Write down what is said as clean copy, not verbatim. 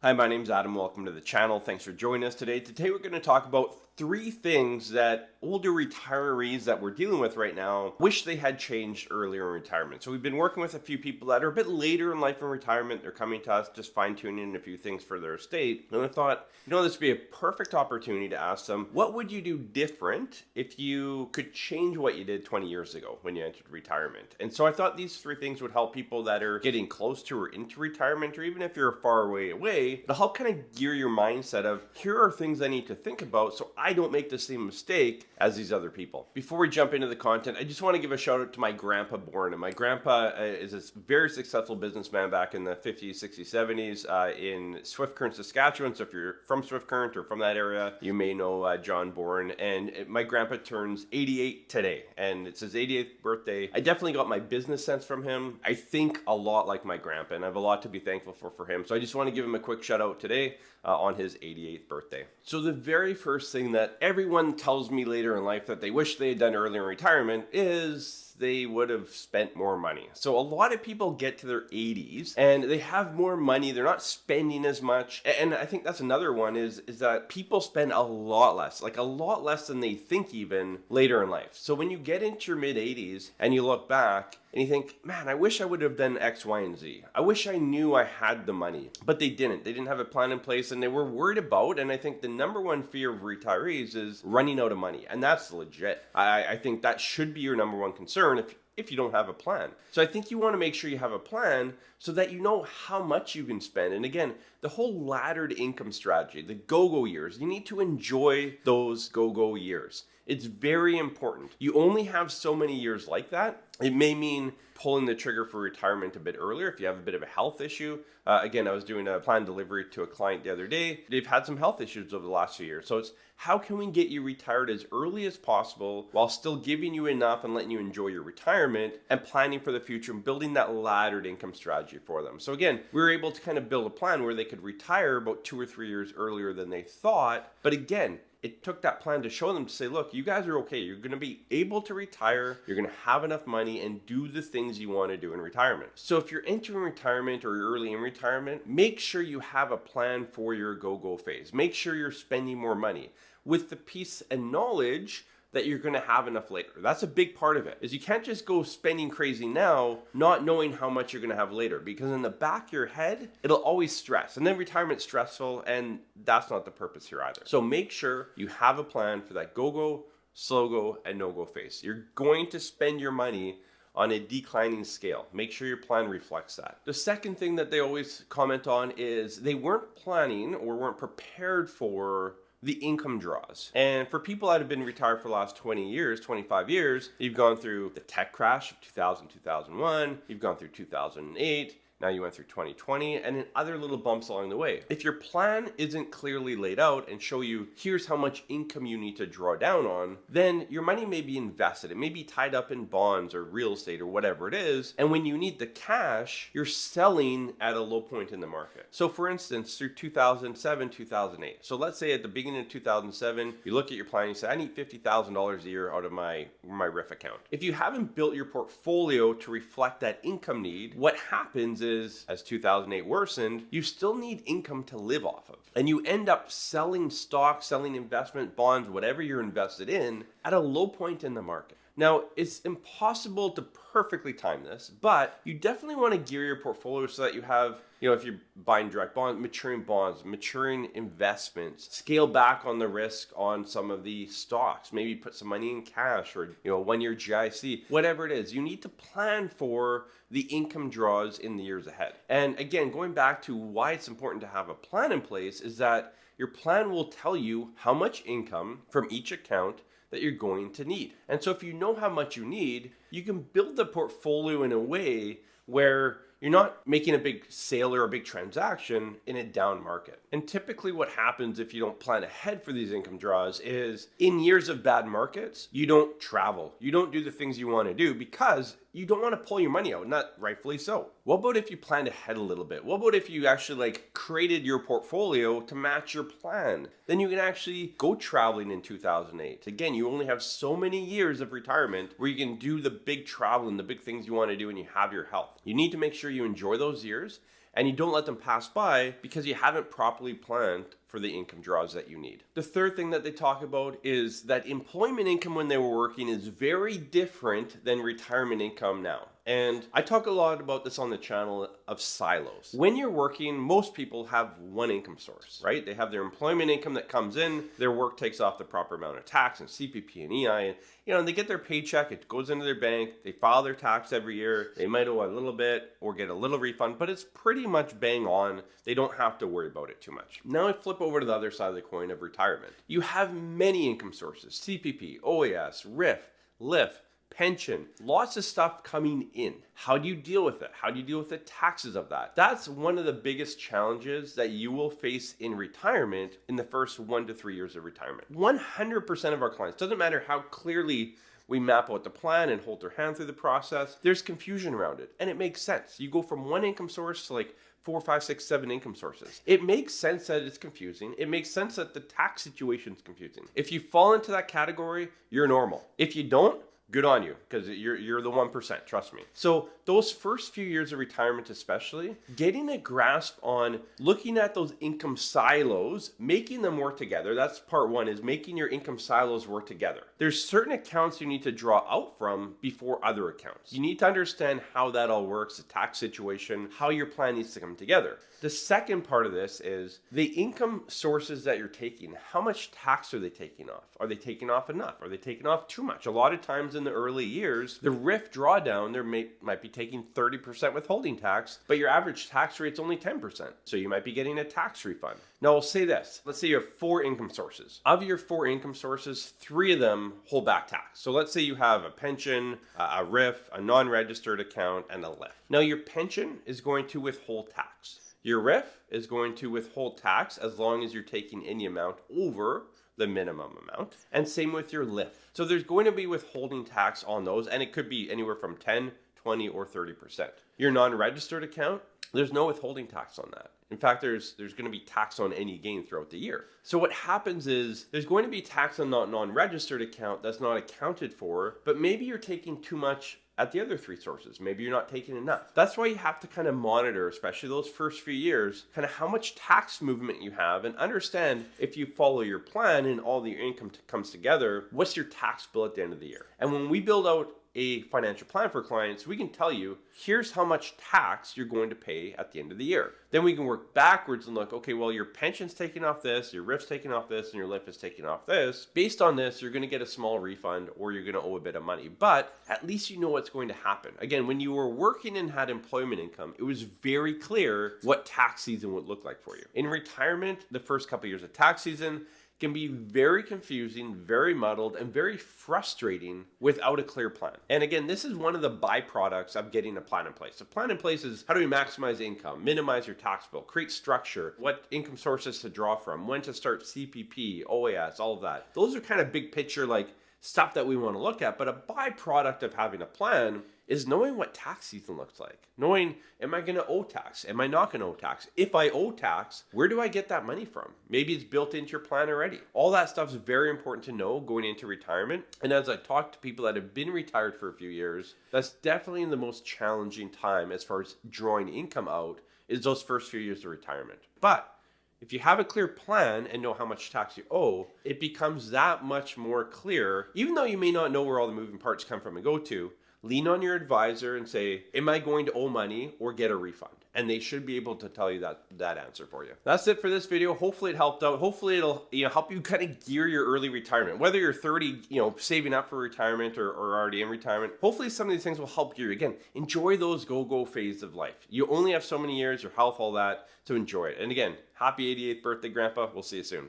Hi, my name's Adam. Welcome to the channel. Thanks for joining us today. Today we're going to talk about 3 things that older retirees that we're dealing with right now wish they had changed earlier in retirement. So we've been working with a few people that are a bit later in life in retirement. They're coming to us just fine-tuning a few things for their estate. And I thought, this would be a perfect opportunity to ask them, what would you do different if you could change what you did 20 years ago when you entered retirement? And so I thought these 3 things would help people that are getting close to or into retirement, or even if you're far away, it'll help kind of gear your mindset of, here are things I need to think about so I don't make the same mistake as these other people. Before we jump into the content, I just want to give a shout out to my grandpa Bornn. And my grandpa is a very successful businessman back in the 50s, 60s, 70s in Swift Current, Saskatchewan. So if you're from Swift Current or from that area, you may know John Bornn. And my grandpa turns 88 today, and it's his 88th birthday. I definitely got my business sense from him. I think a lot like my grandpa, and I have a lot to be thankful for him. So I just want to give him a quick shout out today on his 88th birthday. So the very first thing that everyone tells me later in life that they wish they had done earlier in retirement is they would have spent more money. So a lot of people get to their 80s and they have more money. They're not spending as much. And I think that's another one is that people spend a lot less, like a lot less than they think even later in life. So when you get into your mid 80s and you look back and you think, man, I wish I would have done X, Y, and Z. I wish I knew I had the money, but they didn't. They didn't have a plan in place, and they were worried about, and I think the number one fear of retirees is running out of money. And that's legit. I think that should be your number one concern if you don't have a plan. So I think you want to make sure you have a plan so that you know how much you can spend. And again, the whole laddered income strategy, the go-go years, you need to enjoy those go-go years. It's very important. You only have so many years like that. It may mean pulling the trigger for retirement a bit earlier if you have a bit of a health issue. Again, I was doing a planned delivery to a client the other day. They've had some health issues over the last few years. So it's how can we get you retired as early as possible while still giving you enough and letting you enjoy your retirement and planning for the future and building that laddered income strategy for them. So again, we were able to kind of build a plan where they could retire about 2 or 3 years earlier than they thought. But again, it took that plan to show them to say, look, you guys are okay. You're going to be able to retire. You're going to have enough money and do the things you want to do in retirement. So if you're entering retirement or you're early in retirement, make sure you have a plan for your go-go phase. Make sure you're spending more money with the peace and knowledge that you're going to have enough later. That's a big part of it, is you can't just go spending crazy now, not knowing how much you're going to have later, because in the back of your head, it'll always stress. And then retirement's stressful, and that's not the purpose here either. So make sure you have a plan for that go-go, slow-go, and no-go phase. You're going to spend your money on a declining scale. Make sure your plan reflects that. The second thing that they always comment on is they weren't planning or weren't prepared for the income draws. And for people that have been retired for the last 20 years, 25 years, you've gone through the tech crash of 2000, 2001, you've gone through 2008, now you went through 2020, and then other little bumps along the way. If your plan isn't clearly laid out and show you here's how much income you need to draw down on, then your money may be invested. It may be tied up in bonds or real estate or whatever it is. And when you need the cash, you're selling at a low point in the market. So for instance, through 2007, 2008. So let's say at the beginning of 2007, you look at your plan and you say, I need $50,000 a year out of my RIF account. If you haven't built your portfolio to reflect that income need, what happens is, as 2008 worsened, you still need income to live off of. And you end up selling stocks, selling investment bonds, whatever you're invested in, at a low point in the market. Now, it's impossible to perfectly time this, but you definitely want to gear your portfolio so that you have, if you're buying direct bonds, maturing investments, scale back on the risk on some of the stocks, maybe put some money in cash or, 1-year GIC, whatever it is. You need to plan for the income draws in the years ahead. And again, going back to why it's important to have a plan in place is that your plan will tell you how much income from each account that you're going to need. And so if you know how much you need, you can build the portfolio in a way where you're not making a big sale or a big transaction in a down market. And typically what happens if you don't plan ahead for these income draws is in years of bad markets, you don't travel. You don't do the things you want to do because you don't want to pull your money out, not rightfully so. What about if you planned ahead a little bit? What about if you actually created your portfolio to match your plan? Then you can actually go traveling in 2008. Again, you only have so many years of retirement where you can do the big travel and the big things you want to do and you have your health. You need to make sure you enjoy those years and you don't let them pass by because you haven't properly planned for the income draws that you need. The third thing that they talk about is that employment income when they were working is very different than retirement income now. And I talk a lot about this on the channel of silos. When you're working, most people have one income source, right? They have their employment income that comes in, their work takes off the proper amount of tax and CPP and EI, and they get their paycheck, it goes into their bank, they file their tax every year, they might owe a little bit or get a little refund, but it's pretty much bang on. They don't have to worry about it too much. Now I flip over to the other side of the coin of retirement. You have many income sources: CPP, OAS, RIF, LIF, pension, lots of stuff coming in. How do you deal with it? How do you deal with the taxes of that? That's one of the biggest challenges that you will face in retirement in the first 1 to 3 years of retirement. 100% of our clients, doesn't matter how clearly we map out the plan and hold their hand through the process, there's confusion around it. And it makes sense. You go from one income source to like 4, 5, 6, 7 income sources. It makes sense that it's confusing. It makes sense that the tax situation is confusing. If you fall into that category, you're normal. If you don't, good on you, because you're the 1%, trust me. So those first few years of retirement especially, getting a grasp on looking at those income silos, making them work together. That's part one, is making your income silos work together. There's certain accounts you need to draw out from before other accounts. You need to understand how that all works, the tax situation, how your plan needs to come together. The second part of this is the income sources that you're taking. How much tax are they taking off? Are they taking off enough? Are they taking off too much? A lot of times in the early years, the RIF drawdown, might be taking 30% withholding tax, but your average tax rate's only 10%. So you might be getting a tax refund. Now I'll say this, let's say you have 4 income sources. Of your 4 income sources, 3 of them hold back tax. So let's say you have a pension, a RIF, a non-registered account, and a LIF. Now your pension is going to withhold tax. Your RIF is going to withhold tax as long as you're taking any amount over the minimum amount, and same with your LIF. So there's going to be withholding tax on those, and it could be anywhere from 10, 20, or 30%. Your non-registered account, there's no withholding tax on that. In fact, there's going to be tax on any gain throughout the year. So what happens is there's going to be tax on that non-registered account that's not accounted for, but maybe you're taking too much at the other 3 sources. Maybe you're not taking enough. That's why you have to kind of monitor, especially those first few years, kind of how much tax movement you have, and understand if you follow your plan and all your income comes together, what's your tax bill at the end of the year. And when we build out a financial plan for clients, we can tell you, here's how much tax you're going to pay at the end of the year. Then we can work backwards and look, okay, well, your pension's taking off this, your RIF's taking off this, and your LIF is taking off this. Based on this, you're going to get a small refund or you're going to owe a bit of money, but at least you know what's going to happen. Again, when you were working and had employment income, it was very clear what tax season would look like for you. In retirement, the first couple of years of tax season can be very confusing, very muddled, and very frustrating without a clear plan. And again, this is one of the byproducts of getting a plan in place. A plan in place is how do we maximize income, minimize your tax bill, create structure, what income sources to draw from, when to start CPP, OAS, all of that. Those are kind of big picture like stuff that we want to look at, but a byproduct of having a plan is knowing what tax season looks like. Knowing, am I going to owe tax? Am I not going to owe tax? If I owe tax, where do I get that money from? Maybe it's built into your plan already. All that stuff is very important to know going into retirement. And as I talk to people that have been retired for a few years, that's definitely the most challenging time as far as drawing income out is those first few years of retirement. But if you have a clear plan and know how much tax you owe, it becomes that much more clear. Even though you may not know where all the moving parts come from and go to, lean on your advisor and say, am I going to owe money or get a refund? And they should be able to tell you that answer for you. That's it for this video. Hopefully it helped out. Hopefully it'll help you kind of gear your early retirement. Whether you're 30, saving up for retirement or already in retirement, hopefully some of these things will help you. Again, enjoy those go-go phases of life. You only have so many years, your health, all that, so enjoy it. And again, happy 88th birthday, Grandpa. We'll see you soon.